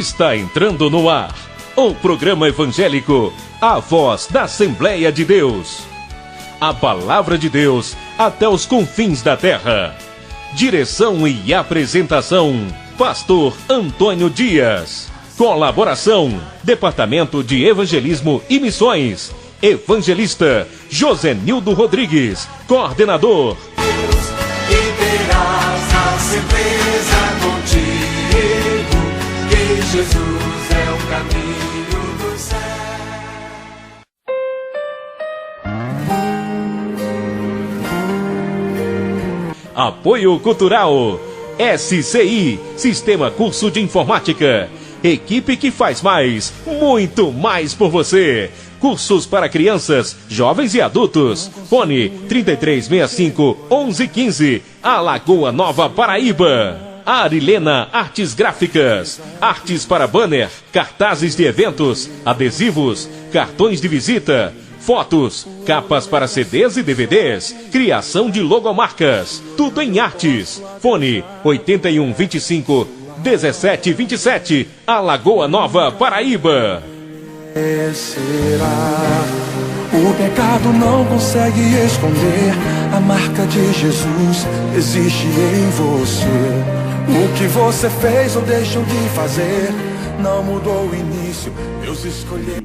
Está entrando no ar o programa evangélico A Voz da Assembleia de Deus. A Palavra de Deus até os confins da terra. Direção e apresentação, Pastor Antônio Dias. Colaboração, Departamento de Evangelismo e Missões, Evangelista Josenildo Rodrigues, Coordenador. E terás a certeza contigo que Jesus é o caminho do céu. Apoio Cultural, SCI, Sistema Curso de Informática. Equipe que faz mais, muito mais por você. Cursos para crianças, jovens e adultos. Fone 3365-1115, Alagoa Nova, Paraíba. Arilena Artes Gráficas. Artes para banner, cartazes de eventos, adesivos, cartões de visita, fotos, capas para CDs e DVDs, criação de logomarcas, tudo em artes. Fone 8125-1727, Alagoa Nova, Paraíba. O pecado não consegue esconder, a marca de Jesus existe em você. O que você fez ou deixou de fazer não mudou o início, Deus escolheu.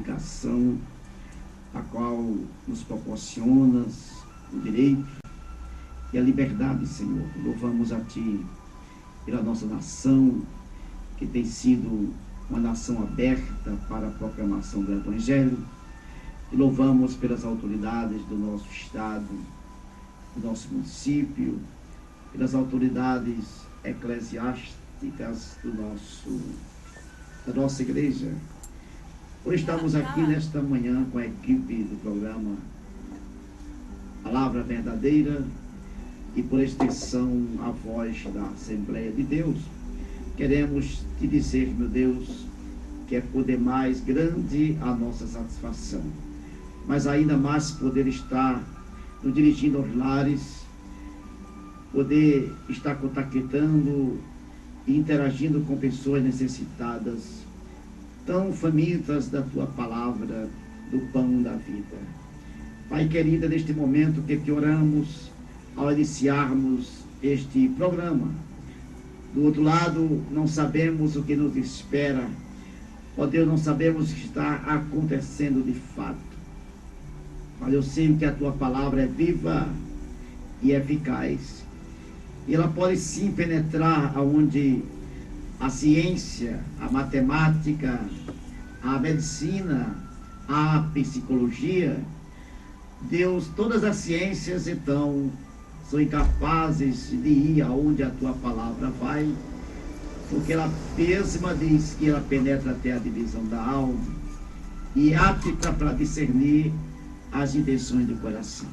A qual nos proporciona o direito e a liberdade, Senhor. Louvamos a Ti pela nossa nação, que tem sido uma nação aberta para a proclamação do Evangelho. E louvamos pelas autoridades do nosso Estado, do nosso município, pelas autoridades eclesiásticas da nossa igreja. Hoje estamos aqui nesta manhã com a equipe do programa Palavra Verdadeira e, por extensão, a voz da Assembleia de Deus. Queremos te dizer, meu Deus, que é por demais grande a nossa satisfação, mas ainda mais poder estar nos dirigindo aos lares, poder estar contactando e interagindo com pessoas necessitadas, tão famintas da Tua palavra, do pão da vida. Pai querido, neste momento que te oramos, ao iniciarmos este programa, do outro lado, não sabemos o que nos espera. Ó Deus, não sabemos o que está acontecendo de fato. Mas eu sei que a Tua palavra é viva e eficaz. E ela pode sim penetrar aonde a ciência, a matemática, a medicina, a psicologia, Deus, todas as ciências, então, são incapazes de ir aonde a Tua palavra vai, porque ela mesma diz que ela penetra até a divisão da alma e é apta para discernir as intenções do coração.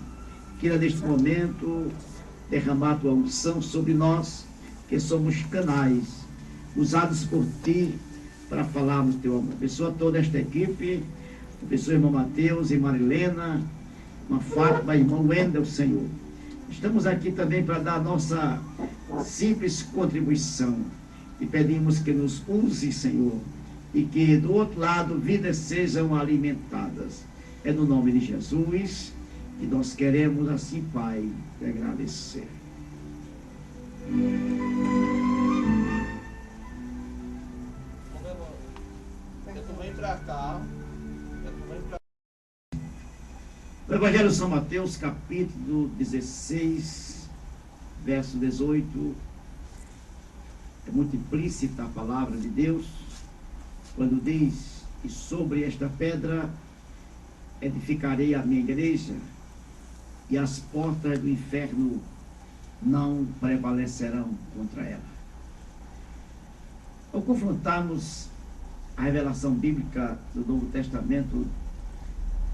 Queira neste momento derramar a Tua unção sobre nós, que somos canais usados por Ti para falarmos Teu amor. Abençoa toda esta equipe, abençoa o irmão Mateus, irmã Marilena, irmã Fátima, irmão Wendel, Senhor. Estamos aqui também para dar a nossa simples contribuição e pedimos que nos use, Senhor, e que do outro lado vidas sejam alimentadas. É no nome de Jesus que nós queremos assim, Pai, te agradecer. O Evangelho de São Mateus, capítulo 16, verso 18, é muito implícita a palavra de Deus, quando diz: e sobre esta pedra edificarei a minha igreja, e as portas do inferno não prevalecerão contra ela. Ao confrontarmos a revelação bíblica do Novo Testamento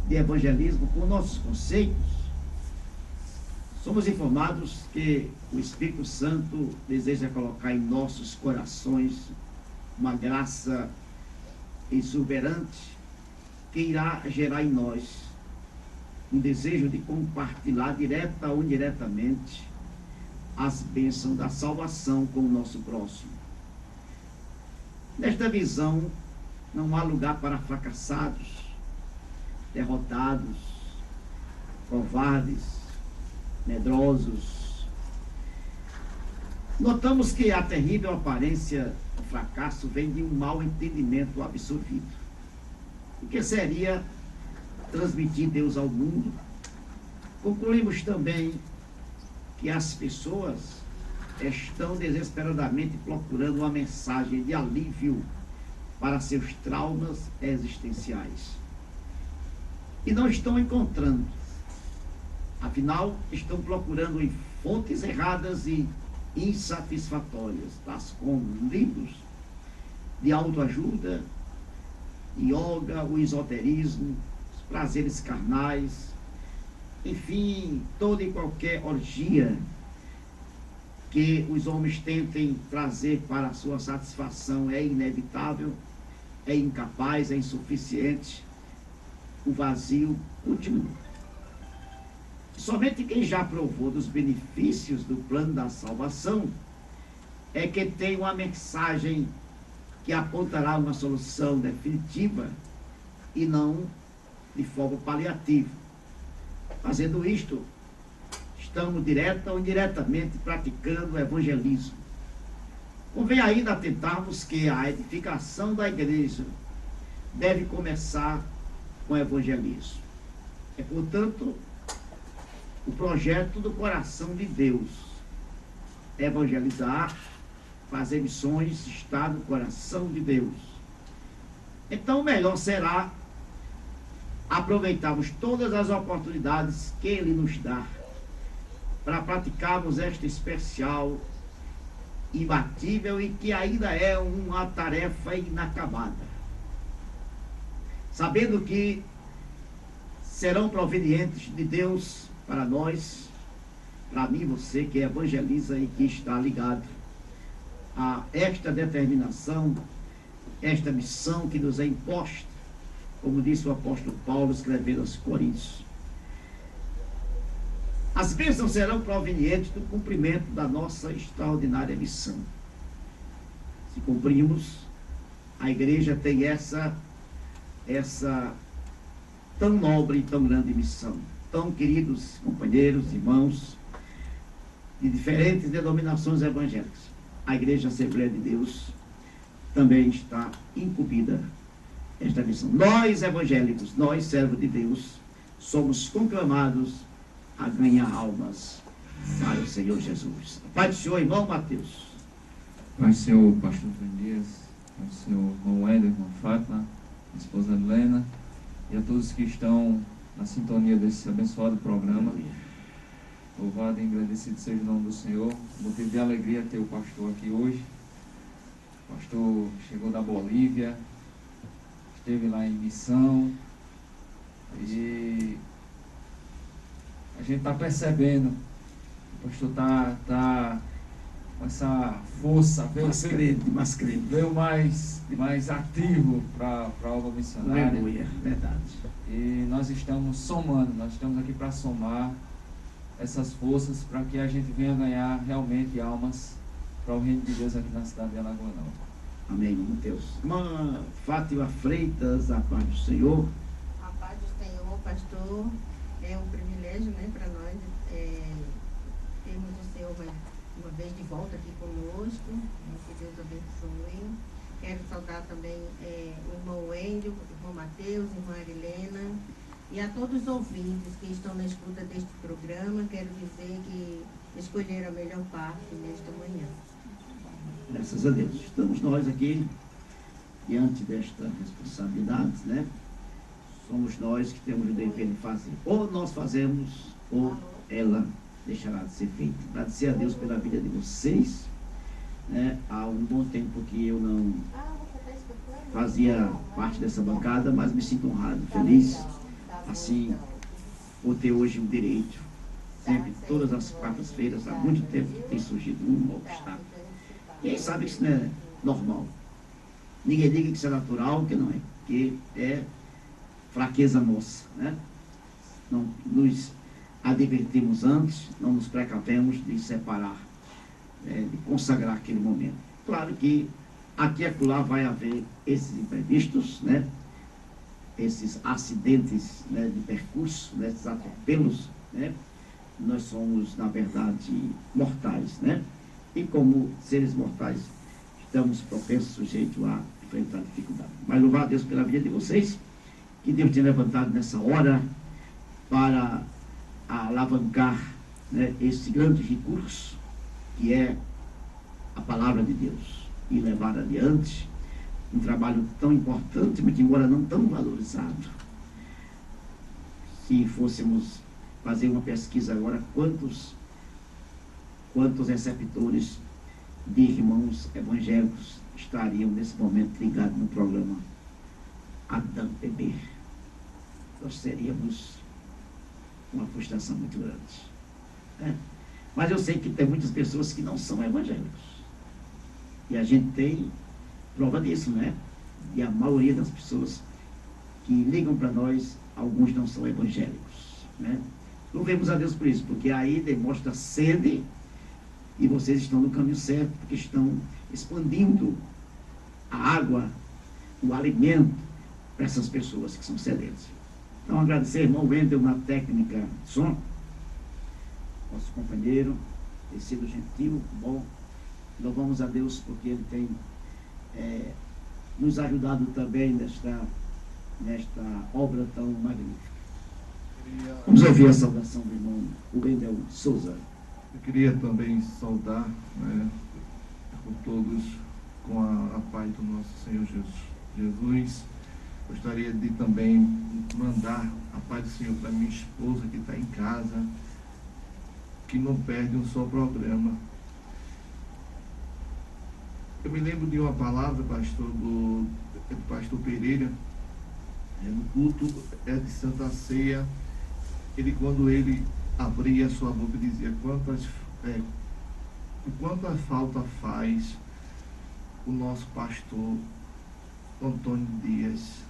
de evangelismo com nossos conceitos, somos informados que o Espírito Santo deseja colocar em nossos corações uma graça exuberante que irá gerar em nós um desejo de compartilhar direta ou indiretamente as bênçãos da salvação com o nosso próximo. Nesta visão, não há lugar para fracassados, derrotados, covardes, medrosos. Notamos que a terrível aparência do fracasso vem de um mau entendimento absorvido. O que seria transmitir Deus ao mundo? Concluímos também que as pessoas estão desesperadamente procurando uma mensagem de alívio para seus traumas existenciais. E não estão encontrando. Afinal, estão procurando em fontes erradas e insatisfatórias, tais como livros de autoajuda, yoga, o esoterismo, os prazeres carnais, enfim, toda e qualquer orgia que os homens tentem trazer para a sua satisfação é inevitável, é incapaz, é insuficiente, o vazio continua. Somente quem já provou dos benefícios do plano da salvação é que tem uma mensagem que apontará uma solução definitiva e não de forma paliativa. Fazendo isto, estamos direta ou indiretamente praticando o evangelismo. Convém ainda atentarmos que a edificação da igreja deve começar com o evangelismo. É, portanto, o projeto do coração de Deus: evangelizar, fazer missões, estar no coração de Deus. Então, o melhor será aproveitarmos todas as oportunidades que Ele nos dá para praticarmos esta especial, imbatível e que ainda é uma tarefa inacabada. Sabendo que serão provenientes de Deus para nós, para mim, você que evangeliza e que está ligado a esta determinação, esta missão que nos é imposta, como disse o apóstolo Paulo escrevendo aos Coríntios. As bênçãos serão provenientes do cumprimento da nossa extraordinária missão. Se cumprimos, a igreja tem essa tão nobre e tão grande missão. Então, queridos companheiros, irmãos, de diferentes denominações evangélicas, a Igreja Assembleia de Deus também está incumbida esta missão. Nós, evangélicos, nós, servos de Deus, somos conclamados a ganhar almas para o Senhor Jesus. Pai do Senhor, irmão Mateus. Pai do Senhor, pastor Antônio Dias, Pai do Senhor, irmão Wender, irmã Fátima, esposa Helena, e a todos que estão na sintonia desse abençoado programa. Louvado e agradecido seja o nome do Senhor. Motivo de alegria ter o pastor aqui hoje. O pastor chegou da Bolívia, esteve lá em missão, e a gente está percebendo, o pastor está com essa força, veio mais ativo para a obra missionária. Aleluia, verdade. E nós estamos somando, nós estamos aqui para somar essas forças para que a gente venha ganhar realmente almas para o reino de Deus aqui na cidade de Alagoas Nova. Amém, irmão Deus. Irmã Fátima Freitas, a paz do Senhor. A paz do Senhor, pastor. É um privilégio, né, para nós termos o Senhor uma vez de volta aqui conosco. Que Deus abençoe. Quero saudar também o irmão Wendel, o irmão Mateus, a irmã Arilena e a todos os ouvintes que estão na escuta deste programa. Quero dizer que escolheram a melhor parte nesta manhã. Graças a Deus. Estamos nós aqui diante desta responsabilidade, né? Somos nós que temos o dever de fazer. Ou nós fazemos, ou ela deixará de ser feita. Agradecer a Deus pela vida de vocês. Né? Há um bom tempo que eu não fazia parte dessa bancada, mas me sinto honrado, feliz, assim, por ter hoje o direito. Sempre, todas as quartas-feiras, há muito tempo que tem surgido um obstáculo. Quem sabe que isso não é normal. Ninguém diga que isso é natural, que não é. Que é fraqueza nossa, né? Não nos advertimos antes, não nos precavemos de separar, de consagrar aquele momento. Claro que aqui e acolá vai haver esses imprevistos, né? Esses acidentes, né, de percurso, né, esses atropelos, né? Nós somos, na verdade, mortais, né? E como seres mortais, estamos propensos, sujeitos a enfrentar dificuldade. Mas louvar a Deus pela vida de vocês, que Deus tenha levantado nessa hora para alavancar, né, esse grande recurso que é a palavra de Deus e levar adiante um trabalho tão importante, mas embora não tão valorizado. Se fôssemos fazer uma pesquisa agora, quantos receptores de irmãos evangélicos estariam nesse momento ligados no programa Adão Bebê? Nós teríamos uma frustração muito grande, né? Mas eu sei que tem muitas pessoas que não são evangélicos. E a gente tem prova disso, né? E a maioria das pessoas que ligam para nós, alguns não são evangélicos, né? Louvemos a Deus por isso, porque aí demonstra sede e vocês estão no caminho certo, porque estão expandindo a água, o alimento para essas pessoas que são sedentas. Então, agradecer, irmão Wendel, na técnica de som, nosso companheiro, tem sido gentil, bom. Louvamos a Deus porque ele tem nos ajudado também nesta obra tão magnífica. Vamos ouvir a saudação do irmão Wendel Souza. Eu queria também saudar, né, com todos, com a paz do nosso Senhor Jesus. Gostaria de também mandar a paz do Senhor para minha esposa que está em casa, que não perde um só programa. Eu me lembro de uma palavra, pastor, do pastor Pereira, no culto de Santa Ceia. Quando ele abria a sua boca, dizia quanta falta faz o nosso pastor Antônio Dias.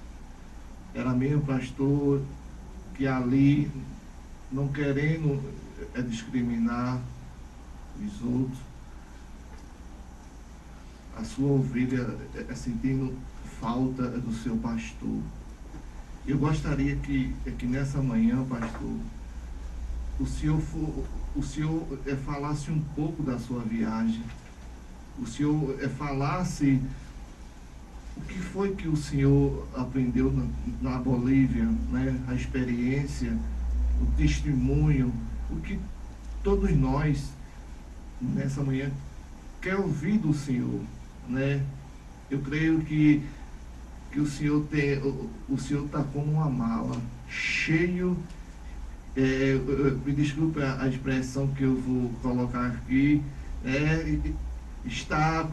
Era mesmo pastor que ali, não querendo discriminar os outros, a sua ovelha sentindo falta do seu pastor. Eu gostaria que nessa manhã, pastor, o senhor falasse um pouco da sua viagem, o senhor falasse o que foi que o senhor aprendeu na Bolívia, né? A experiência, o testemunho, o que todos nós nessa manhã quer ouvir do senhor, né? Eu creio que o senhor está como uma mala, cheio, me desculpe a expressão que eu vou colocar aqui, está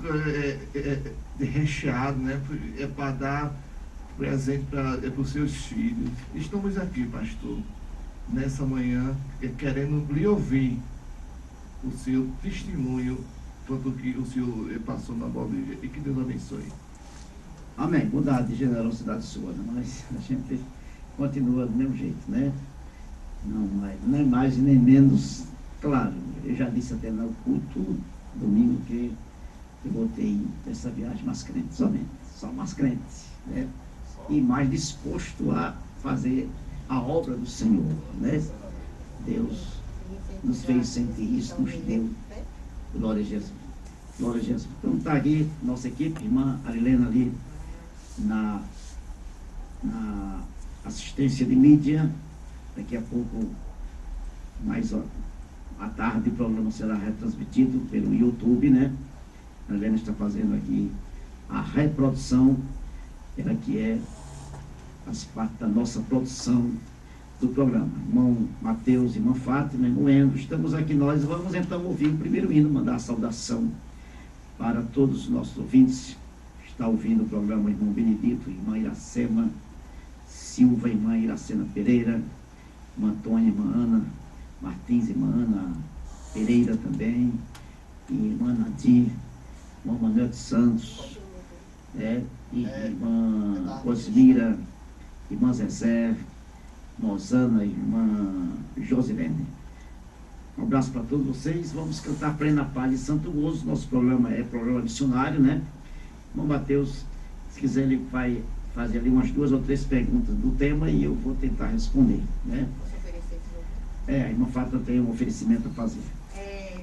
recheado, né? É para dar presente para os seus filhos. Estamos aqui, pastor, nessa manhã, querendo lhe ouvir o seu testemunho quanto que o senhor passou na Bolívia, e que Deus abençoe. Amém. Bondade e generosidade sua, mas a gente continua do mesmo jeito, né? Não é mais nem menos. Claro, eu já disse até no culto domingo que eu voltei dessa viagem mais crente, somente, só mais crente, né? E mais disposto a fazer a obra do Senhor, né? Deus nos fez sentir isso, nos deu. Glória a Jesus. Glória a Jesus. Então está aqui nossa equipe, irmã Arilena ali na assistência de mídia. Daqui a pouco, mais à tarde, o programa será retransmitido pelo YouTube, né? A Helena está fazendo aqui a reprodução, ela que faz parte da nossa produção do programa. Irmão Mateus, irmã Fátima, irmão Endo, estamos aqui nós. Vamos então ouvir o primeiro hino, mandar a saudação para todos os nossos ouvintes. Está ouvindo o programa irmão Benedito, irmã Iracema Silva, irmã Iracema Pereira, irmã Antônia, irmã Ana Martins, irmã Ana Pereira também, e irmã Nadir, irmã Manuel de Santos, e irmã Osmira, irmã Zezé, irmã Osana, irmã Josilene. Um abraço para todos vocês. Vamos cantar Plena Paz de Santo Gozo. Nosso programa é programa missionário, né? Irmão Mateus, se quiser, ele vai fazer ali umas 2 ou 3 perguntas do tema e eu vou tentar responder, né? Posso oferecer esse louvor? A irmã Fátima tem um oferecimento a fazer.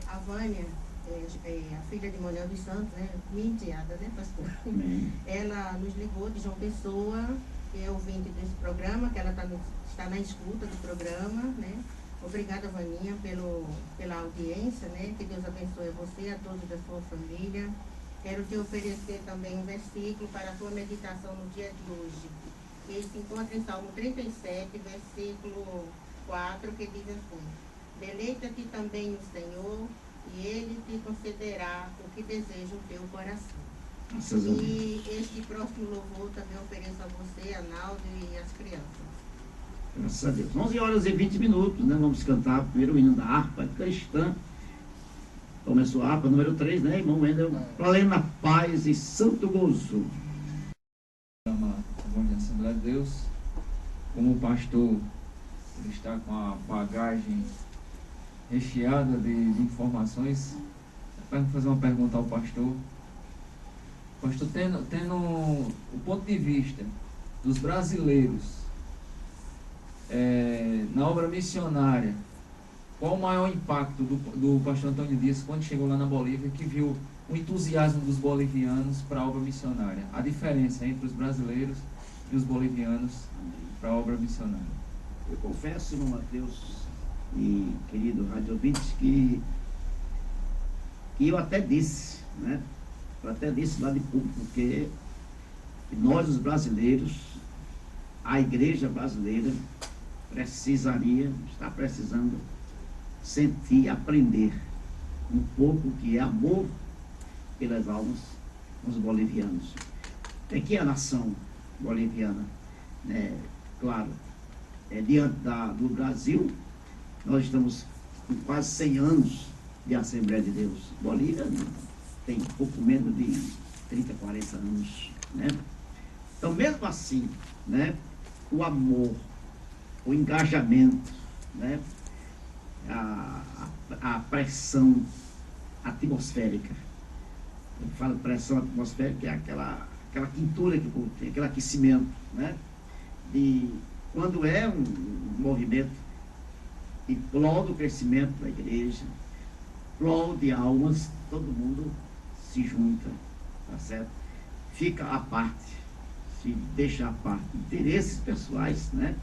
A Vânia, a filha de Manuel dos Santos, né? Minha enteada, né, pastor? Amém. Ela nos ligou de João Pessoa, que é ouvinte desse programa, que ela está na escuta do programa, né? Obrigada, Vaninha, pela audiência, né? Que Deus abençoe você, a todos da sua família. Quero te oferecer também um versículo para a tua meditação no dia de hoje. Que se encontra em Salmo 37, versículo 4, que diz assim: Deleita-te também no Senhor, e Ele te concederá o que deseja o teu coração. E este próximo louvor também ofereço a você, a Naldo e as crianças. Graças a Deus. 11h20, né? Vamos cantar primeiro o hino da harpa cristã. Começou a harpa número 3, né, irmão Wendel? Plena paz e santo gozo. Bom dia, Assembleia de Deus. Como o pastor ele está com a bagagem recheada de informações, eu vou fazer uma pergunta ao pastor. Pastor, tendo o ponto de vista dos brasileiros na obra missionária, qual o maior impacto do pastor Antônio Dias quando chegou lá na Bolívia, que viu o entusiasmo dos bolivianos para a obra missionária? A diferença entre os brasileiros e os bolivianos para a obra missionária. Eu confesso, irmão Mateus e querido rádio ouvintes, que eu até disse, né? Eu até disse lá de público que nós, os brasileiros, a igreja brasileira está precisando sentir, aprender um pouco que é amor pelas almas dos bolivianos. É que a nação boliviana, né, claro, diante do Brasil, nós estamos com quase 100 anos de Assembleia de Deus. Bolívia tem pouco menos de 30, 40 anos, né? Então, mesmo assim, né, o amor, o engajamento, né, a pressão atmosférica. Eu falo pressão atmosférica, é aquela quintura que o povo tem, aquele aquecimento, né? De quando é um movimento em prol do crescimento da igreja, prol de almas, todo mundo se junta, tá certo? Fica à parte, se deixa à parte interesses pessoais, né?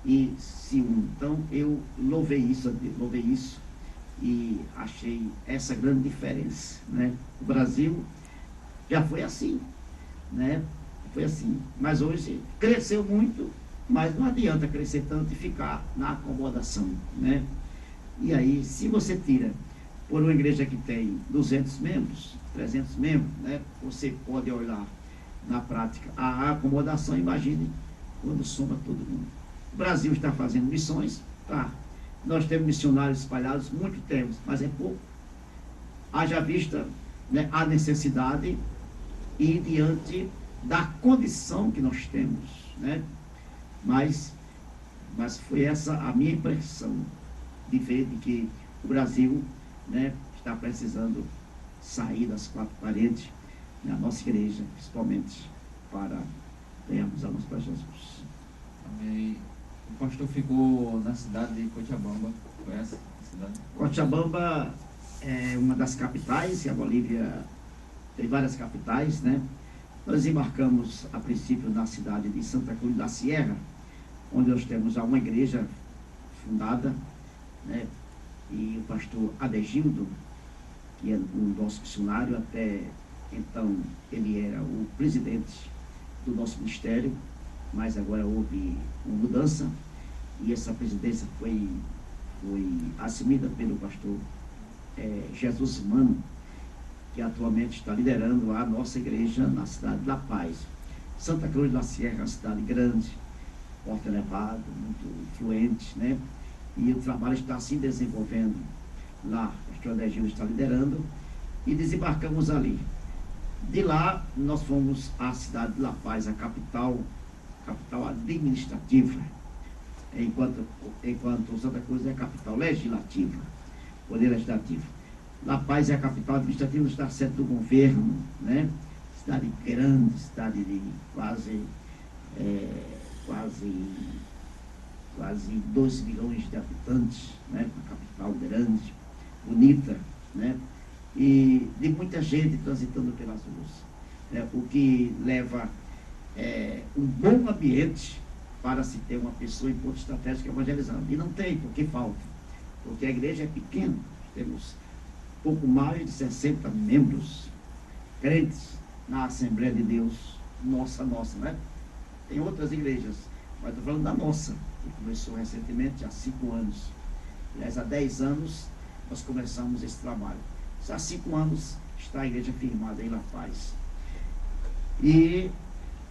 E se une. Então eu louvei isso e achei essa grande diferença, né? O Brasil já foi assim, né? Foi assim, mas hoje cresceu muito, mas não adianta crescer tanto e ficar na acomodação, né? E aí, se você tira por uma igreja que tem 200 membros, 300 membros, né? Você pode olhar na prática a acomodação, imagine quando soma todo mundo. O Brasil está fazendo missões, tá? Nós temos missionários espalhados, muito temos, mas é pouco. Haja vista, né, a necessidade e diante da condição que nós temos, né? Mas foi essa a minha impressão de ver de que o Brasil, né, está precisando sair das 4 paredes na nossa igreja, principalmente para ganharmos almas para Jesus. Amém. O pastor ficou na cidade de Cochabamba. Conhece a cidade? Cochabamba é uma das capitais, e a Bolívia tem várias capitais, né? Nós embarcamos a princípio na cidade de Santa Cruz da Sierra, onde nós temos já uma igreja fundada, né? E o pastor Adegildo, que é o nosso missionário, até então ele era o presidente do nosso ministério, mas agora houve uma mudança e essa presidência foi assumida pelo pastor Jesus Mano, que atualmente está liderando a nossa igreja na cidade de La Paz. Santa Cruz da Sierra é uma cidade grande, porta elevada, muito influente, né? E o trabalho está se desenvolvendo lá. O pastor Adegildo está liderando e desembarcamos ali. De lá, nós fomos à cidade de La Paz, a capital administrativa, enquanto Santa Cruz é a capital legislativa, poder legislativo. La Paz é a capital administrativa, está centro do governo, né? cidade grande, cidade de quase 2 milhões de habitantes, né? Uma capital grande, bonita, né? E de muita gente transitando pelas ruas, né? O que leva um bom ambiente para se ter uma pessoa em ponto estratégico evangelizando. E não tem, porque falta. Porque a igreja é pequena, temos pouco mais de 60 membros crentes na Assembleia de Deus, nossa, né? Tem outras igrejas, mas estou falando da nossa, que começou recentemente, há 5 anos. Aliás, há 10 anos nós começamos esse trabalho. Há 5 anos está a igreja firmada em La Paz. E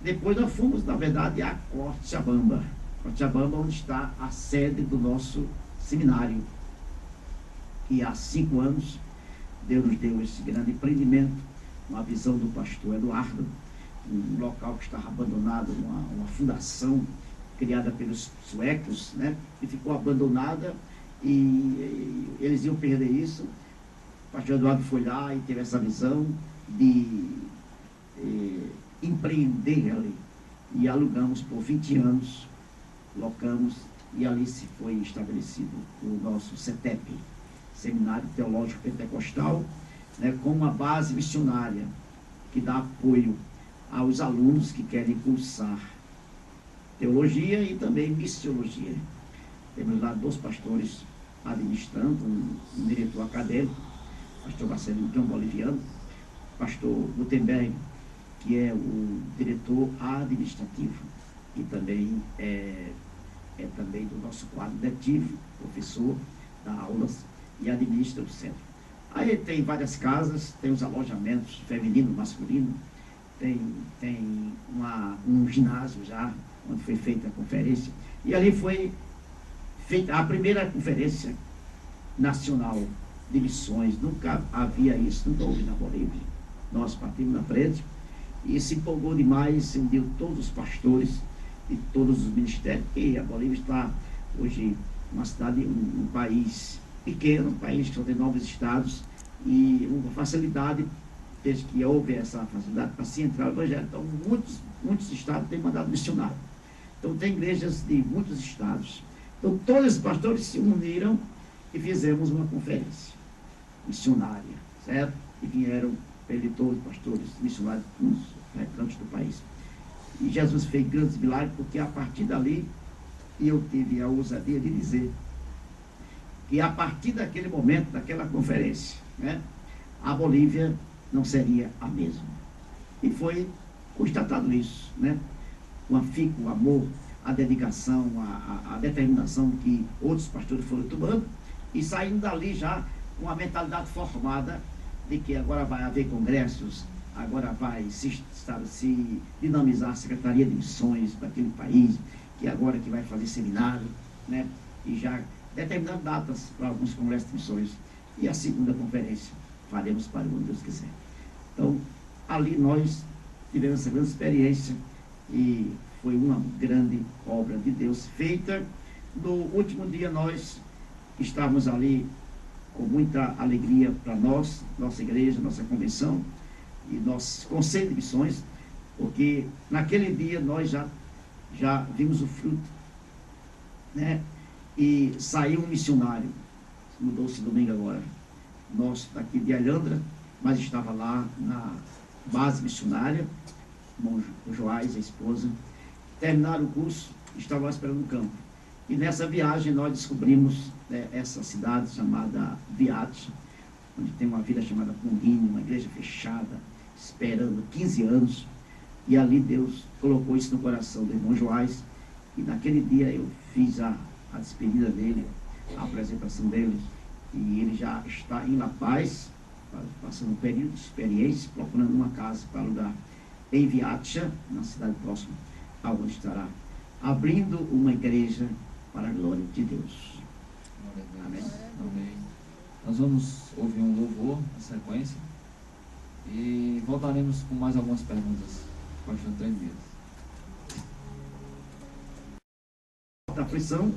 depois nós fomos, na verdade, a Cochabamba, onde está a sede do nosso seminário. E há 5 anos, Deus nos deu esse grande empreendimento, uma visão do pastor Eduardo, um local que estava abandonado, uma fundação criada pelos suecos, né? E ficou abandonada e eles iam perder isso. O pastor Eduardo foi lá e teve essa visão de empreender ali. E alugamos por 20 anos, locamos, e ali se foi estabelecido o nosso CETEP, Seminário Teológico Pentecostal, né, com uma base missionária que dá apoio aos alunos que querem cursar teologia e também missiologia. Temos lá 2 pastores administrando, um diretor acadêmico, pastor Marcelino, que é um boliviano, pastor Gutenberg, que é o diretor administrativo, e também é também do nosso quadro letivo, professor, dá aulas e administra o centro. Aí tem várias casas, tem os alojamentos feminino, masculino, tem um ginásio já, onde foi feita a conferência, e ali foi feita a primeira conferência nacional de missões. Nunca havia isso, nunca houve na Bolívia. Nós partimos na frente e se empolgou demais, se uniu todos os pastores de todos os ministérios, porque a Bolívia está hoje uma cidade, um país pequeno, um país que só tem 9 estados, e uma facilidade, desde que houve essa facilidade para se entrar no evangelho. Então, muitos estados têm mandado missionário. Então, tem igrejas de muitos estados. Então, todos os pastores se uniram e fizemos uma conferência missionária, certo? E vieram todos os pastores missionários nos cantos do país. E Jesus fez grandes milagres, porque a partir dali, eu tive a ousadia de dizer que a partir daquele momento, daquela conferência, né, a Bolívia não seria a mesma. E foi constatado isso, né? O afinco, o amor, a dedicação, a determinação que outros pastores foram tomando, e saindo dali já com a mentalidade formada de que agora vai haver congressos, agora vai se dinamizar a Secretaria de Missões para aquele país, que agora que vai fazer seminário, né? E já determinando datas para alguns congressos de missões. E a segunda conferência faremos para onde Deus quiser. Então, ali nós tivemos essa grande experiência e foi uma grande obra de Deus feita. No último dia nós estávamos ali com muita alegria para nós, nossa igreja, nossa convenção e nosso conselho de missões, porque naquele dia nós já vimos o fruto, né? E saiu um missionário, mudou-se domingo agora, nosso daqui de Alhandra, mas estava lá na base missionária, irmão Joás, a esposa. Terminaram o curso, estavam lá esperando no campo. E nessa viagem nós descobrimos, né, essa cidade chamada Viate, onde tem uma vila chamada Punguinho, uma igreja fechada, esperando 15 anos. E ali Deus colocou isso no coração do irmão Joás. E naquele dia eu fiz a despedida dele, a apresentação dele. E ele já está em La Paz, passando um período de experiência, procurando uma casa para alugar em Viacha, na cidade próxima, aonde estará abrindo uma igreja para a glória de Deus. Amém. Amém. Nós vamos ouvir um louvor na sequência e voltaremos com mais algumas perguntas. Pastor Antônio Dias. Da aflição,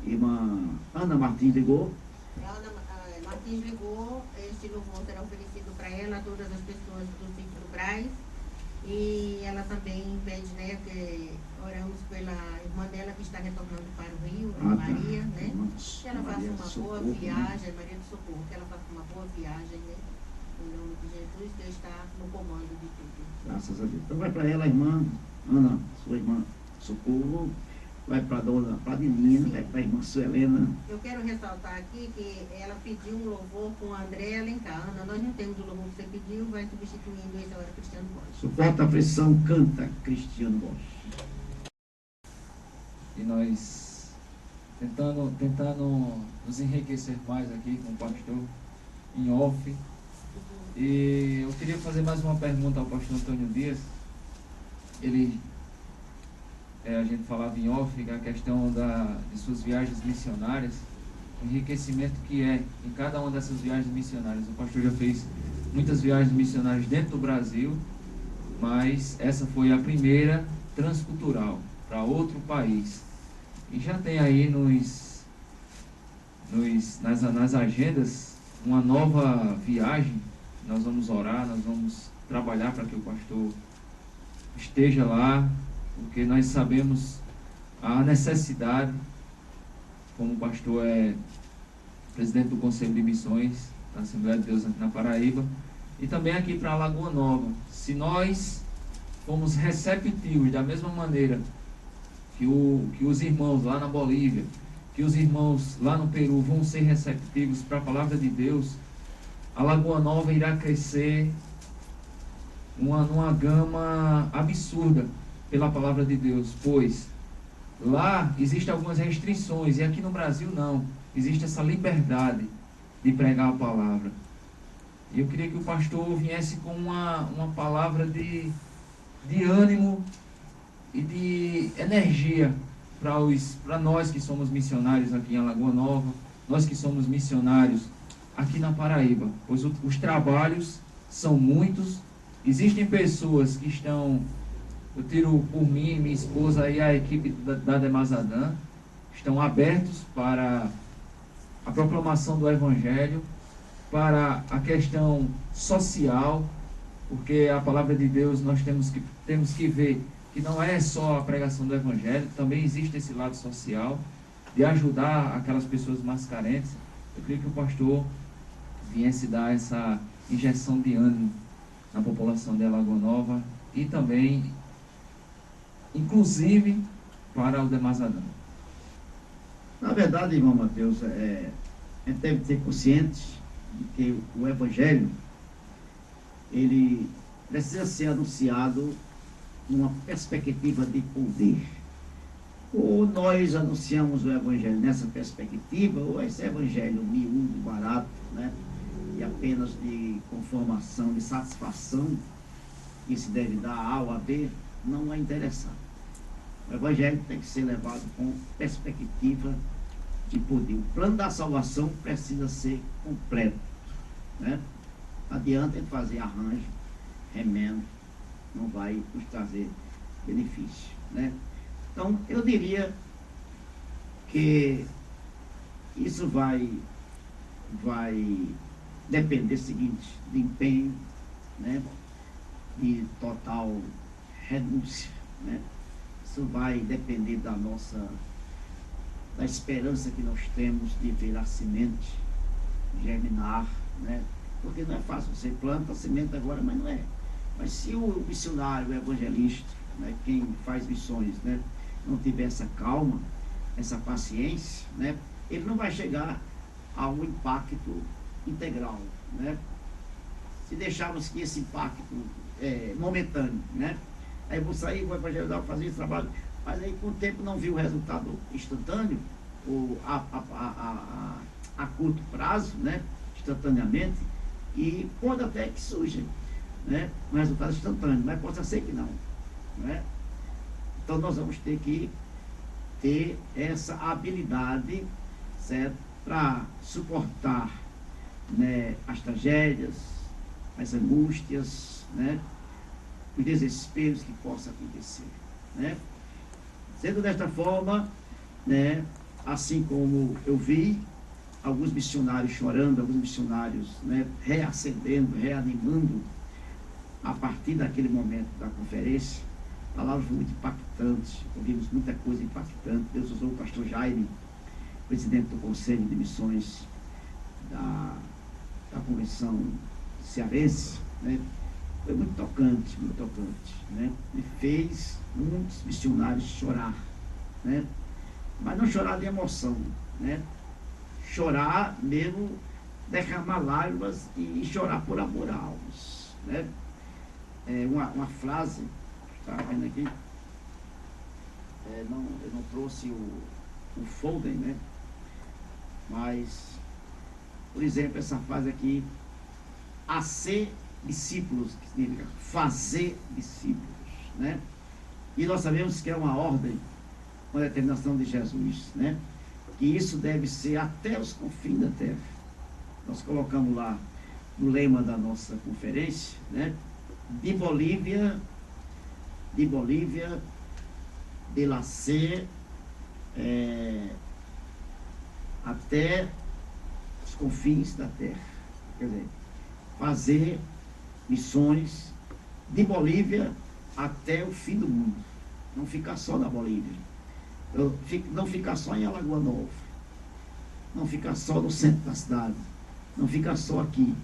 irmã Ana Martins ligou. Ana Martins ligou, este louvor será oferecido para ela, a todas as pessoas do sítio do Braz, E ela também pede, né, que oramos pela irmã dela que está retornando para o Rio, Ah, tá. Maria, né? Que ela faça Maria uma boa Socorro, né? viagem, Maria do Socorro, que ela faça uma boa viagem, né? Em nome de Jesus, que está no comando de tudo. Graças a Deus. Então vai para ela, irmã Ana, sua irmã Socorro, vai para a dona Pladininha, vai para a irmã Suelena. Eu quero ressaltar aqui que ela pediu um louvor com a Andréa Alencar. Ana, nós não temos o louvor que você pediu, vai substituindo esse agora Cristiano Bosch. Suporta a pressão, canta Cristiano Bosch. E nós tentando nos enriquecer mais aqui com o pastor em off. E eu queria fazer mais uma pergunta ao pastor Antônio Dias. A gente falava em off, a questão de suas viagens missionárias, o enriquecimento que é em cada uma dessas viagens missionárias. O pastor já fez muitas viagens missionárias dentro do Brasil, mas essa foi a primeira transcultural para outro país. E já tem aí nas agendas uma nova viagem. Nós vamos orar, nós vamos trabalhar para que o pastor esteja lá, porque nós sabemos a necessidade, como o pastor é presidente do Conselho de Missões da Assembleia de Deus aqui na Paraíba, e também aqui para a Lagoa Nova. Se nós formos receptivos da mesma maneira que os irmãos lá na Bolívia, que os irmãos lá no Peru vão ser receptivos para a palavra de Deus, a Lagoa Nova irá crescer numa gama absurda pela palavra de Deus, pois lá existem algumas restrições e aqui no Brasil não, existe essa liberdade de pregar a palavra. E eu queria que o pastor viesse com uma palavra de ânimo e de energia para nós que somos missionários aqui em Alagoa Nova, nós que somos missionários aqui na Paraíba, pois os trabalhos são muitos, existem pessoas que estão, eu tiro por mim, minha esposa e a equipe da Demazadã, estão abertos para a proclamação do Evangelho, para a questão social, porque a palavra de Deus nós temos que ver que não é só a pregação do Evangelho, também existe esse lado social, de ajudar aquelas pessoas mais carentes. Eu queria que o pastor viesse dar essa injeção de ânimo na população de Alagoa Nova e também, inclusive, para o Demazadã. Na verdade, irmão Mateus, a gente deve ser consciente de que o Evangelho, ele precisa ser anunciado numa perspectiva de poder. Ou nós anunciamos o Evangelho nessa perspectiva, ou esse Evangelho miúdo, barato, né? E apenas de conformação, de satisfação que se deve dar a A ou a B, não é interessante. O Evangelho tem que ser levado com perspectiva de poder. O plano da salvação precisa ser completo, né? Não adianta ele fazer arranjo, remendo, não vai nos trazer benefício, né? Então, eu diria que isso vai depender, seguinte, de empenho, né? De total renúncia, né? Isso vai depender da esperança que nós temos de ver a semente germinar, né? Porque não é fácil, você planta a semente agora, mas não é. Mas se o missionário, o evangelista, né, quem faz missões, né, não tiver essa calma, essa paciência, né, ele não vai chegar a um impacto integral, né? Se deixarmos que esse impacto momentâneo, né? Aí vou sair, vou evangelizar, vou fazer esse trabalho, mas aí com o tempo não viu o resultado instantâneo, ou a curto prazo, né? Instantaneamente, e pode até que surja, né? Um resultado instantâneo, mas pode ser que não, né? Então nós vamos ter que ter essa habilidade, certo? Para suportar, né, as tragédias, as angústias, né, os desesperos que possam acontecer, né? Sendo desta forma, né, assim como eu vi alguns missionários chorando, alguns missionários, né, reacendendo, reanimando a partir daquele momento da conferência, a palavra foi muito impactante, ouvimos muita coisa impactante. Deus usou o pastor Jaime, presidente do Conselho de Missões da Convenção Cearense, né? Foi muito tocante, né? E fez muitos missionários chorar, né? Mas não chorar de emoção, né? Chorar mesmo, derramar lágrimas e chorar por amor a almas, né? Uma frase, está vendo aqui, eu não trouxe o folder, né? Mas, por exemplo, essa frase aqui, a ser discípulos, que significa fazer discípulos, né? E nós sabemos que é uma ordem, uma determinação de Jesus, né? Que isso deve ser até os confins da terra. Nós colocamos lá no lema da nossa conferência, né? De Bolívia de la ser, até os confins da terra. Quer dizer, fazer missões de Bolívia até o fim do mundo. Não ficar só na Bolívia. Não ficar só em Alagoa Nova. Não ficar só no centro da cidade. Não ficar só aqui.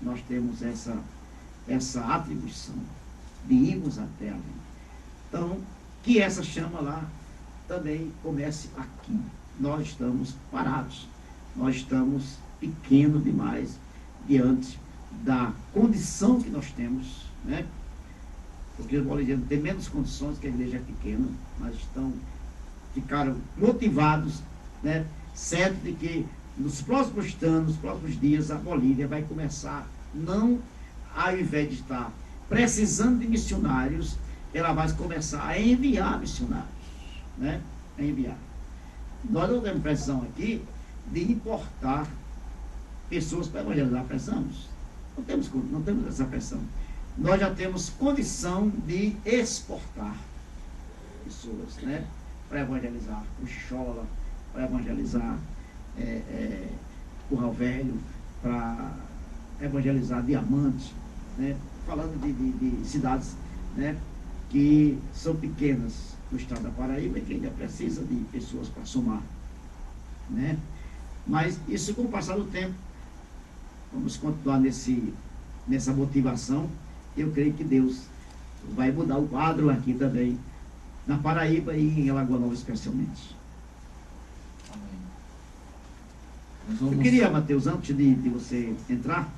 Nós temos essa atribuição de irmos até ali. Então, que essa chama lá também comece aqui. Nós estamos parados. Nós estamos pequenos demais diante da condição que nós temos, né? Porque os bolivianos têm menos condições, que a igreja é pequena, mas ficaram motivados, né? Certo de que nos próximos anos, nos próximos dias, a Bolívia vai começar, não ao invés de estar precisando de missionários, ela vai começar a enviar missionários, né? A enviar. Nós não temos pressão aqui de importar pessoas para evangelizar, precisamos. Não temos essa pressão. Nós já temos condição de exportar pessoas, né? Para evangelizar o Xixola, para evangelizar Curral Velho, para evangelizar Diamante, né? Falando de cidades, né? Que são pequenas no estado da Paraíba e que ainda precisa de pessoas para somar, né? Mas isso, com o passar do tempo, vamos continuar nessa motivação. Eu creio que Deus vai mudar o quadro aqui também, na Paraíba e em Alagoa Nova especialmente. Amém. Eu queria, Mateus, antes de você entrar,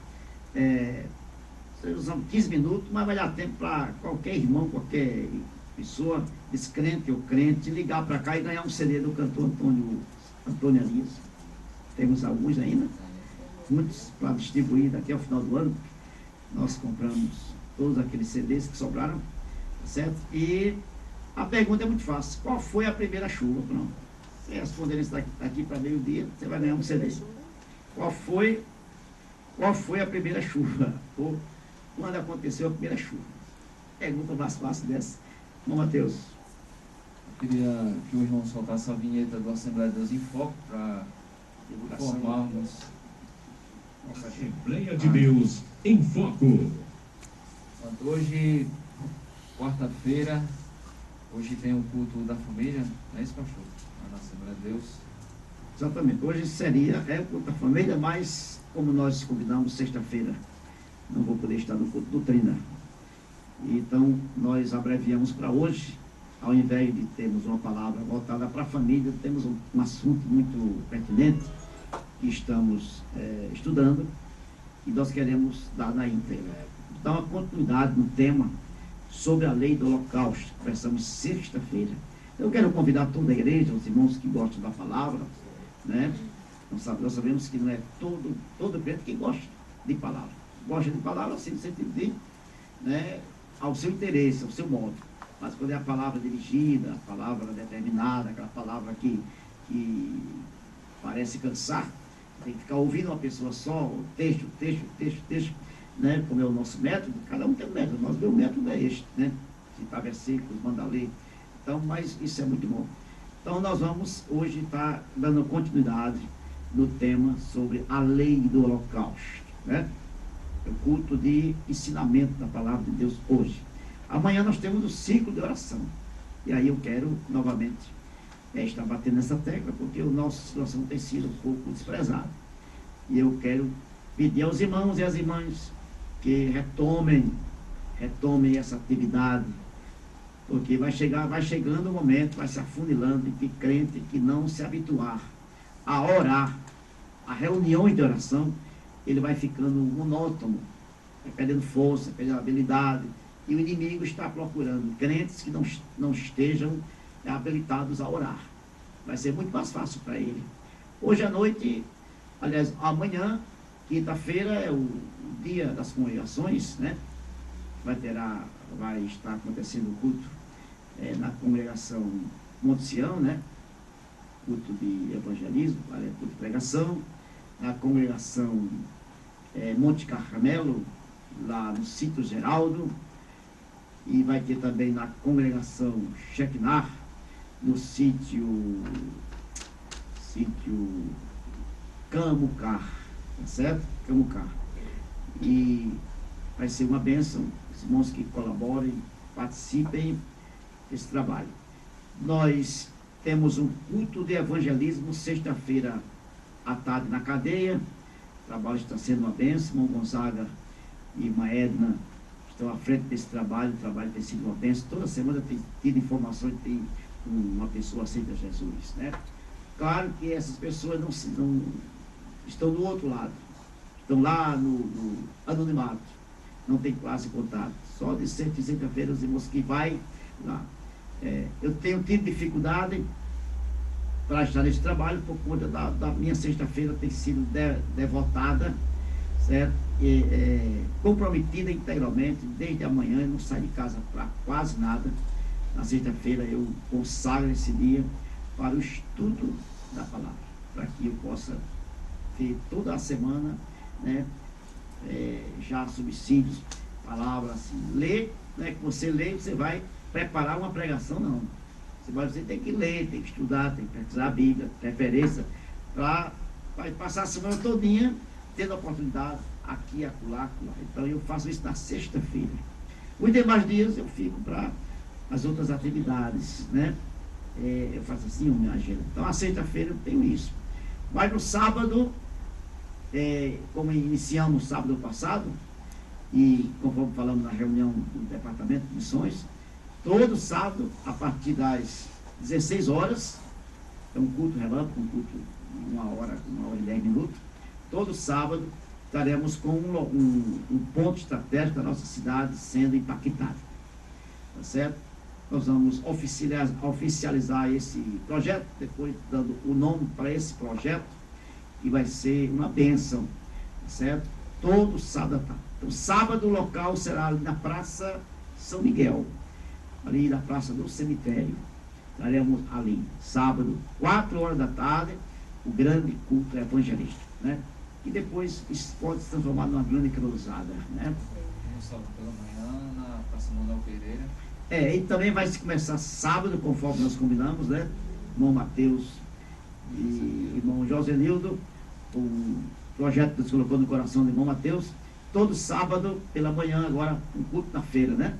usamos 15 minutos, mas vai dar tempo para qualquer irmão, qualquer pessoa, descrente ou crente, ligar para cá e ganhar um CD do cantor Antônio Elias. Temos alguns ainda, muitos para distribuir daqui ao final do ano. Nós compramos todos aqueles CDs que sobraram, certo? E a pergunta é muito fácil: qual foi a primeira chuva? Pronto. Se responder isso daqui para meio-dia, você vai ganhar um CD. Qual foi a primeira chuva? Ou quando aconteceu a primeira chuva? Pergunta mais fácil dessa. Bom, Mateus. Eu queria que o irmão soltasse a vinheta do Assembleia de Deus em Foco para formarmos. Assembleia de Deus em Foco. Hoje, quarta-feira, hoje tem o culto da família, não é isso, pastor? Na Assembleia de Deus. Exatamente. Hoje o culto da família, mas como nós convidamos sexta-feira, não vou poder estar no culto doutrina. Então, nós abreviamos para hoje, ao invés de termos uma palavra voltada para a família, temos um assunto muito pertinente que estamos estudando e nós queremos dar na íntegra. Dar uma continuidade no tema sobre a lei do holocausto, conversamos sexta-feira. Eu quero convidar toda a igreja, os irmãos que gostam da palavra, né? Nós sabemos que não é todo crente que gosta de palavra. Gosta de palavra assim, no sentido de, né, ao seu interesse, ao seu modo. Mas quando é a palavra dirigida, a palavra determinada, aquela palavra que parece cansar, tem que ficar ouvindo uma pessoa só, o texto, né? Como é o nosso método, cada um tem um método. Nós o método é este, né? Citar versículos, mandar ler. Então, mas isso é muito bom. Então, nós vamos hoje estar dando continuidade no tema sobre a lei do holocausto, né? É o culto de ensinamento da palavra de Deus hoje. Amanhã nós temos o ciclo de oração. E aí eu quero novamente estar batendo nessa tecla, porque a nossa situação tem sido um pouco desprezada. E eu quero pedir aos irmãos e às irmãs que retomem essa atividade, porque vai chegando o momento, vai se afunilando, e que crente que não se habituar a orar, a reuniões de oração, ele vai ficando monótono, vai perdendo força, perdendo habilidade, e o inimigo está procurando crentes que não estejam habilitados a orar. Vai ser muito mais fácil para ele. Hoje à noite, aliás, amanhã, quinta-feira, é o dia das congregações, né? Vai estar acontecendo o culto na congregação Monte Sião, né? Culto de evangelismo, culto de pregação, na congregação Monte Carmelo, lá no sítio Geraldo, e vai ter também na congregação Shekinah, no sítio Camucar, tá certo? Camucar. E vai ser uma bênção, os irmãos que colaborem, participem desse trabalho. Nós temos um culto de evangelismo sexta-feira à tarde na cadeia. O trabalho está sendo uma bênção. Irmão Gonzaga e irmã Edna estão à frente desse trabalho. O trabalho tem sido uma bênção. Toda semana tem tido informações de que uma pessoa aceita Jesus, né? Claro que essas pessoas não estão do outro lado, estão lá no anonimato, não tem quase contato. Só de sexta-feira os irmãos que vai lá. Eu tenho tido dificuldade para estar nesse trabalho por conta da minha sexta-feira ter sido devotada, certo? Comprometida integralmente. Desde amanhã eu não saio de casa para quase nada. Na sexta-feira eu consagro esse dia para o estudo da palavra, para que eu possa ter toda a semana, né, já subsídios, palavras assim, ler, né, que você lê, você vai preparar uma pregação, não. Você tem que ler, tem que estudar, tem que pesquisar a Bíblia, referência, para passar a semana todinha tendo a oportunidade aqui, acolá. Então eu faço isso na sexta-feira. Os demais dias eu fico para as outras atividades, né? Eu faço assim, minha agenda. Então, a sexta-feira eu tenho isso. Mas no sábado, como iniciamos no sábado passado, e conforme falamos na reunião do Departamento de Missões, todo sábado, a partir das 16 horas, é um culto relâmpago, um culto de 1 hora e 10 minutos. Todo sábado estaremos com um ponto estratégico da nossa cidade sendo impactado. Tá certo? Nós vamos oficializar esse projeto, depois dando o nome para esse projeto, que vai ser uma bênção, tá certo? Todo sábado. Então, sábado o local será ali na Praça São Miguel, ali na Praça do Cemitério. Estaremos ali, sábado, 4 horas da tarde, o grande culto evangelístico, né? E depois isso pode se transformar numa grande cruzada, né? No sábado pela manhã, na Praça Manuel Pereira. E também vai se começar sábado, conforme nós combinamos, né? Irmão Mateus e irmão Josenildo, o projeto que Deus colocou no coração do irmão Mateus, todo sábado pela manhã, agora um culto na feira, né?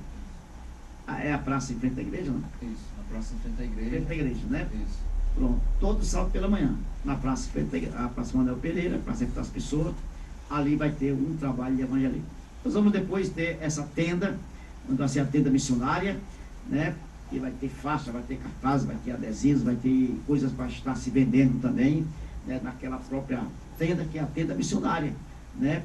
É a praça em frente à igreja, não? Isso, na praça em frente à igreja. Frente à igreja, né? Isso. Pronto, todo sábado pela manhã, na praça, a Praça Manuel Pereira, Praça das Pessoas, ali vai ter um trabalho de evangelismo. Nós vamos depois ter essa tenda, onde vai ser a tenda missionária, né? E vai ter faixa, vai ter cartazes, vai ter adesivos, vai ter coisas para estar se vendendo também, né? Naquela própria tenda, que é a tenda missionária, né?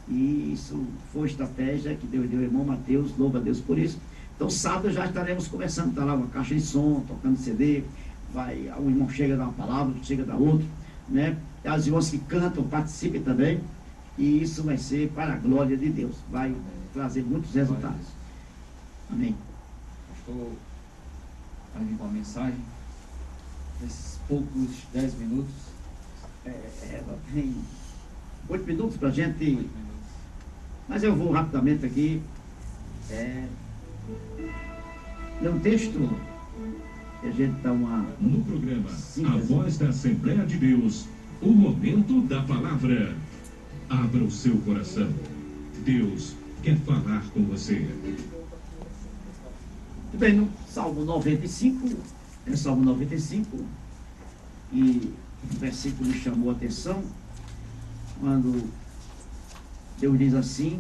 E isso foi estratégia que Deus deu ao irmão Mateus, louva a Deus por isso. Então sábado já estaremos conversando, está lá uma caixa de som, tocando CD, o irmão chega a dar uma palavra, chega a dar outra, né? As irmãs que cantam participem também, e isso vai ser para a glória de Deus, vai trazer muitos resultados. Amém. Pastor, vai vir com a mensagem, nesses poucos 10 minutos. Tem 8 minutos para a gente, 8 minutos. Mas eu vou rapidamente aqui, ler um texto, que a gente dá uma... No programa síntese. A Voz da Assembleia de Deus, o momento da palavra. Abra o seu coração. Deus quer falar com você. Muito bem, no Salmo 95, Salmo 95, e o versículo me chamou a atenção, quando Deus diz assim,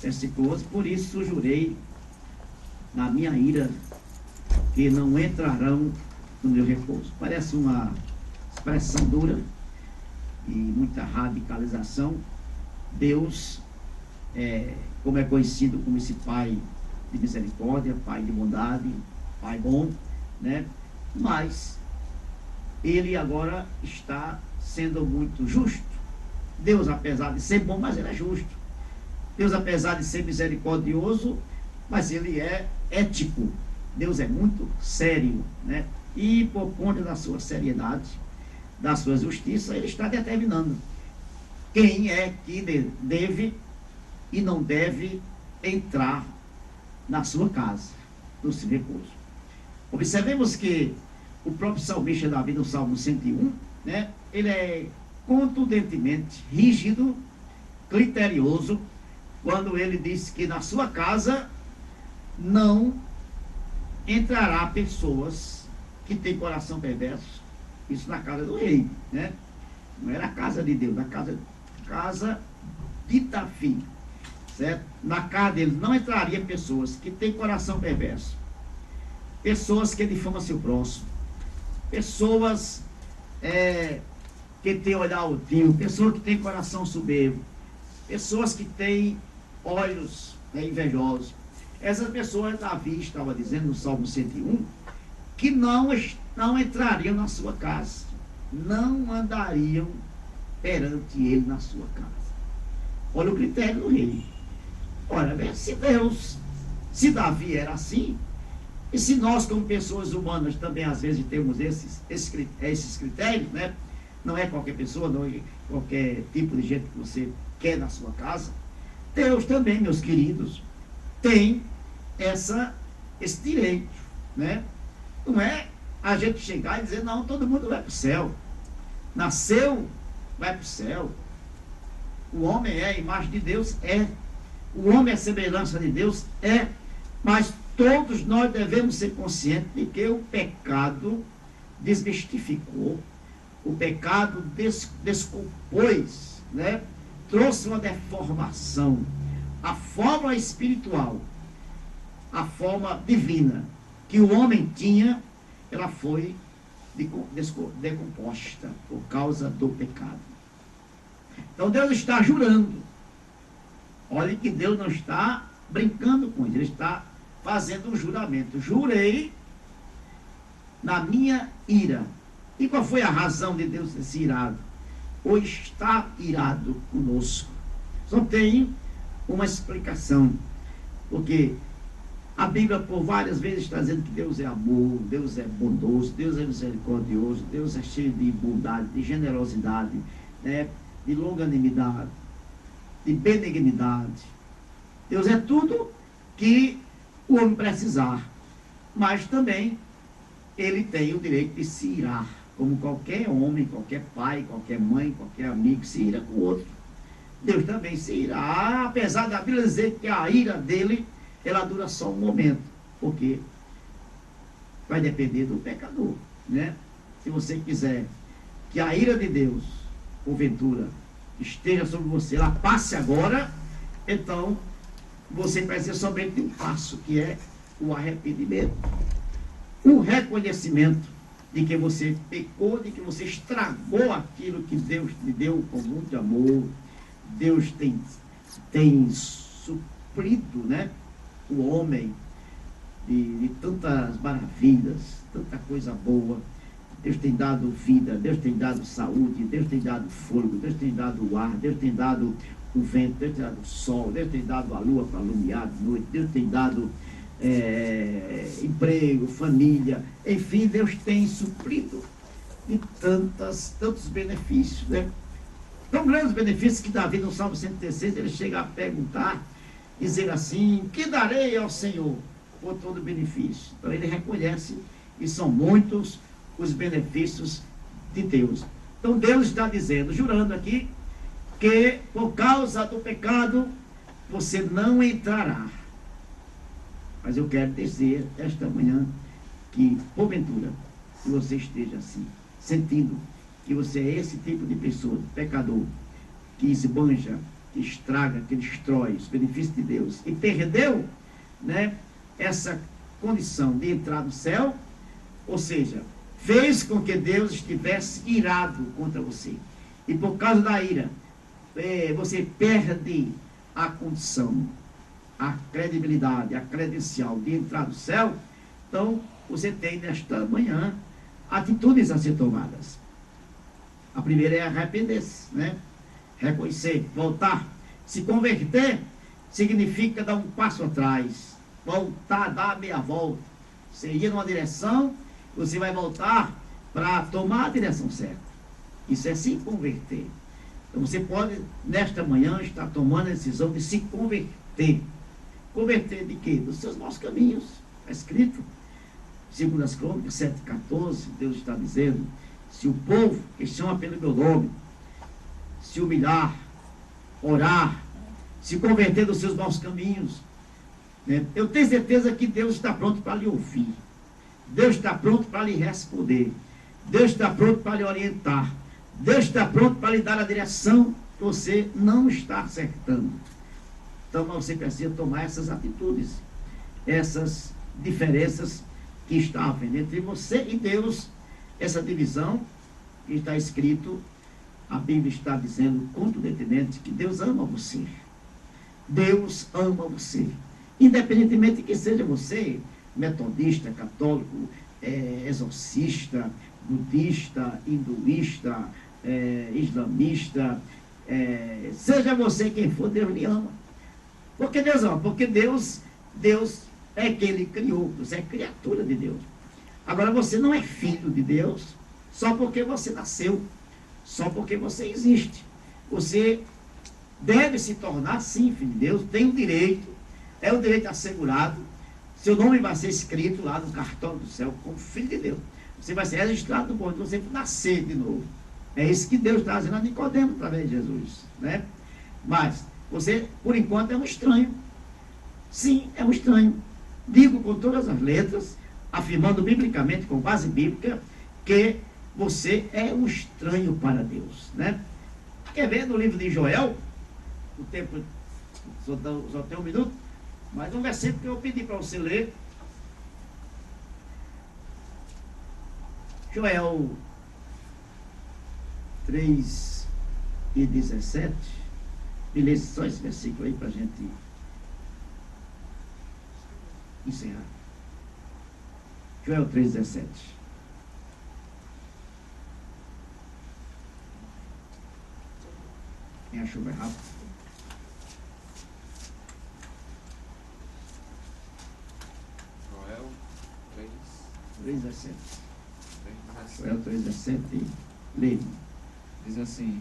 versículo 11, por isso jurei na minha ira que não entrarão no meu repouso. Parece uma expressão dura e muita radicalização. Deus, como é conhecido como esse Pai de misericórdia, Pai de bondade, Pai bom, né? Mas Ele agora está sendo muito justo. Deus, apesar de ser bom, mas Ele é justo. Deus, apesar de ser misericordioso, mas Ele é ético. Deus é muito sério, né? E por conta da sua seriedade, da sua justiça, Ele está determinando quem é que deve e não deve entrar na sua casa, no seu repouso. Observemos que o próprio salmista Davi, no Salmo 101, né, ele é contundentemente rígido, criterioso, quando ele diz que na sua casa não entrará pessoas que têm coração perverso. Isso na casa do rei, né? Não era a casa de Deus, a casa de Davi, certo? Na casa dele não entraria pessoas que têm coração perverso, pessoas que difamam seu próximo, pessoas que têm olhar altinho, pessoas que têm coração soberbo, pessoas que têm olhos invejosos. Essas pessoas, Davi estava dizendo no Salmo 101, que não entrariam na sua casa, não andariam perante ele na sua casa. Olha o critério do rei. Olha, se Davi era assim, e se nós como pessoas humanas também às vezes temos esses critérios, né? Não é qualquer pessoa, não é qualquer tipo de gente que você quer na sua casa. Deus também, meus queridos, tem esse direito, né? Não é a gente chegar e dizer, não, todo mundo vai para o céu. Nasceu, vai para o céu. O homem é a imagem de Deus, é. O homem é a semelhança de Deus, é. Mas todos nós devemos ser conscientes de que o pecado desmistificou, o pecado descompôs, né? Trouxe uma deformação. A forma espiritual, a forma divina que o homem tinha, ela foi decomposta por causa do pecado. Então Deus está jurando. Olha que Deus não está brincando com isso, Ele está fazendo um juramento. Jurei na minha ira. E qual foi a razão de Deus ter se irado? Ou está irado conosco? Só tem uma explicação. Porque a Bíblia por várias vezes está dizendo que Deus é amor, Deus é bondoso, Deus é misericordioso, Deus é cheio de bondade, de generosidade, né? De longanimidade, de benignidade. Deus é tudo que o homem precisar. Mas também ele tem o direito de se irar, como qualquer homem, qualquer pai, qualquer mãe, qualquer amigo se ira com o outro. Deus também se irá, apesar da Bíblia dizer que a ira dele, ela dura só um momento, porque vai depender do pecador, né? Se você quiser que a ira de Deus, porventura, esteja sobre você, ela passe agora, então você precisa somente de um passo, que é o arrependimento, o reconhecimento de que você pecou, de que você estragou aquilo que Deus te deu com muito amor. Deus tem suprido, né, o homem de tantas maravilhas, tanta coisa boa. Deus tem dado vida, Deus tem dado saúde, Deus tem dado fôlego, Deus tem dado o ar, Deus tem dado o vento, Deus tem dado o sol, Deus tem dado a lua para iluminar de noite, Deus tem dado emprego, família, enfim, Deus tem suprido de tantos benefícios, né? Tão grandes benefícios que Davi, no Salmo 116, ele chega a perguntar, dizer assim: que darei ao Senhor por todo benefício? Então ele reconhece que são muitos os benefícios de Deus. Então Deus está dizendo, jurando aqui, que por causa do pecado você não entrará. Mas eu quero dizer esta manhã que, porventura, que você esteja assim, sentindo que você é esse tipo de pessoa, pecador, que esbanja, que estraga, que destrói os benefícios de Deus e perdeu, né, essa condição de entrar no céu, ou seja, fez com que Deus estivesse irado contra você. E por causa da ira, você perde a condição, a credibilidade, a credencial de entrar no céu. Então, você tem nesta manhã atitudes a ser tomadas. A primeira é arrepender-se, né? Reconhecer, voltar. Se converter significa dar um passo atrás, voltar, dar a meia volta. Você ia numa direção, você vai voltar para tomar a direção certa. Isso é se converter. Então você pode, nesta manhã, estar tomando a decisão de se converter. Converter de quê? Dos seus maus caminhos. Está escrito, segundo as Crônicas 7,14, Deus está dizendo: se o povo que chama pelo meu nome se humilhar, orar, se converter dos seus maus caminhos, né, eu tenho certeza que Deus está pronto para lhe ouvir. Deus está pronto para lhe responder. Deus está pronto para lhe orientar. Deus está pronto para lhe dar a direção que você não está acertando. Então você precisa tomar essas atitudes, essas diferenças que está havendo entre você e Deus, essa divisão que está escrito, a Bíblia está dizendo contundentemente que Deus ama você. Deus ama você. Independentemente de que seja você metodista, católico, exorcista, budista, hinduísta, islamista, seja você quem for, Deus lhe ama. Porque Deus ama, porque Deus é quem Ele criou, você é criatura de Deus. Agora você não é filho de Deus só porque você nasceu, só porque você existe. Você deve se tornar, sim, filho de Deus, tem o direito, é o direito assegurado. Seu nome vai ser escrito lá no cartório do céu como filho de Deus. Você vai ser registrado no ponto de você nascer de novo. É isso que Deus está dizendo a Nicodemo através de Jesus, né? Mas você, por enquanto, é um estranho. Sim, é um estranho. Digo com todas as letras, afirmando biblicamente, com base bíblica, que você é um estranho para Deus, né? Quer ver no livro de Joel? O tempo só tem um minuto, mas um versículo que eu pedi para você ler. Joel 3:17. Me lê só esse versículo aí para a gente encerrar. Joel 3:17. Quem achou mais rápido? Joel 3:17. Joel 3:17. Lê. Diz assim: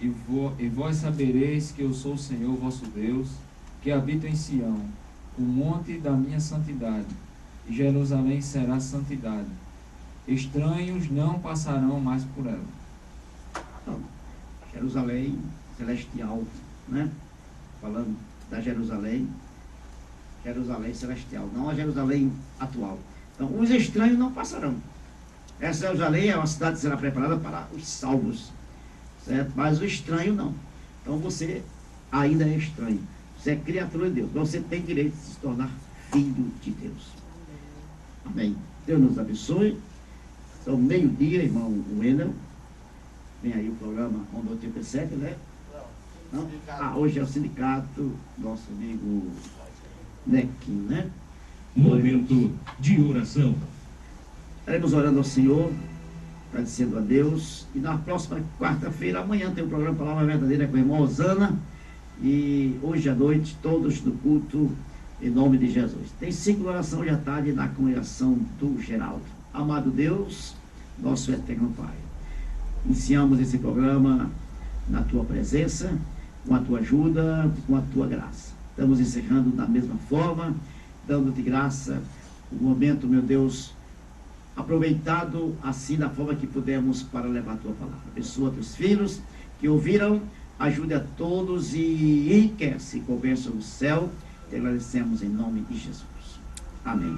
E vós sabereis que eu sou o Senhor vosso Deus, que habito em Sião, o monte da minha santidade, e Jerusalém será santidade. Estranhos não passarão mais por ela. Então, Jerusalém celestial, né? Falando da Jerusalém celestial, não a Jerusalém atual. Então, os estranhos não passarão. Essa Jerusalém é uma cidade que será preparada para os salvos, certo? Mas o estranho não. Então você ainda é estranho. Você é criatura de Deus. Você tem direito de se tornar filho de Deus. Amém. Deus nos abençoe. São meio-dia, irmão Wendel. Vem aí o programa Rondô 87, né? Não? Hoje é o sindicato, nosso amigo Nequim, né? Momento de oração. Estaremos orando ao Senhor, agradecendo a Deus. E na próxima quarta-feira, amanhã, tem o programa Palavra Verdadeira com a irmã Osana. E hoje à noite, todos no culto, em nome de Jesus. Tem 5 orações hoje à tarde na congregação do Geraldo. Amado Deus, nosso eterno Pai, iniciamos esse programa na Tua presença, com a Tua ajuda, com a Tua graça. Estamos encerrando da mesma forma, dando-te graça, o momento, meu Deus, aproveitado assim da forma que pudemos para levar a Tua palavra. Abençoa Teus filhos que ouviram ajude a todos e enriquece com bênção do céu. Te agradecemos em nome de Jesus. Amém.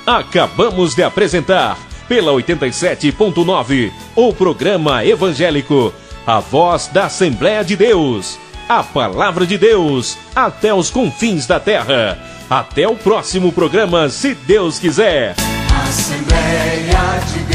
Acabamos de apresentar, pela 87.9, o programa evangélico A Voz da Assembleia de Deus. A Palavra de Deus até os confins da terra. Até o próximo programa, se Deus quiser. Assembleia de Deus.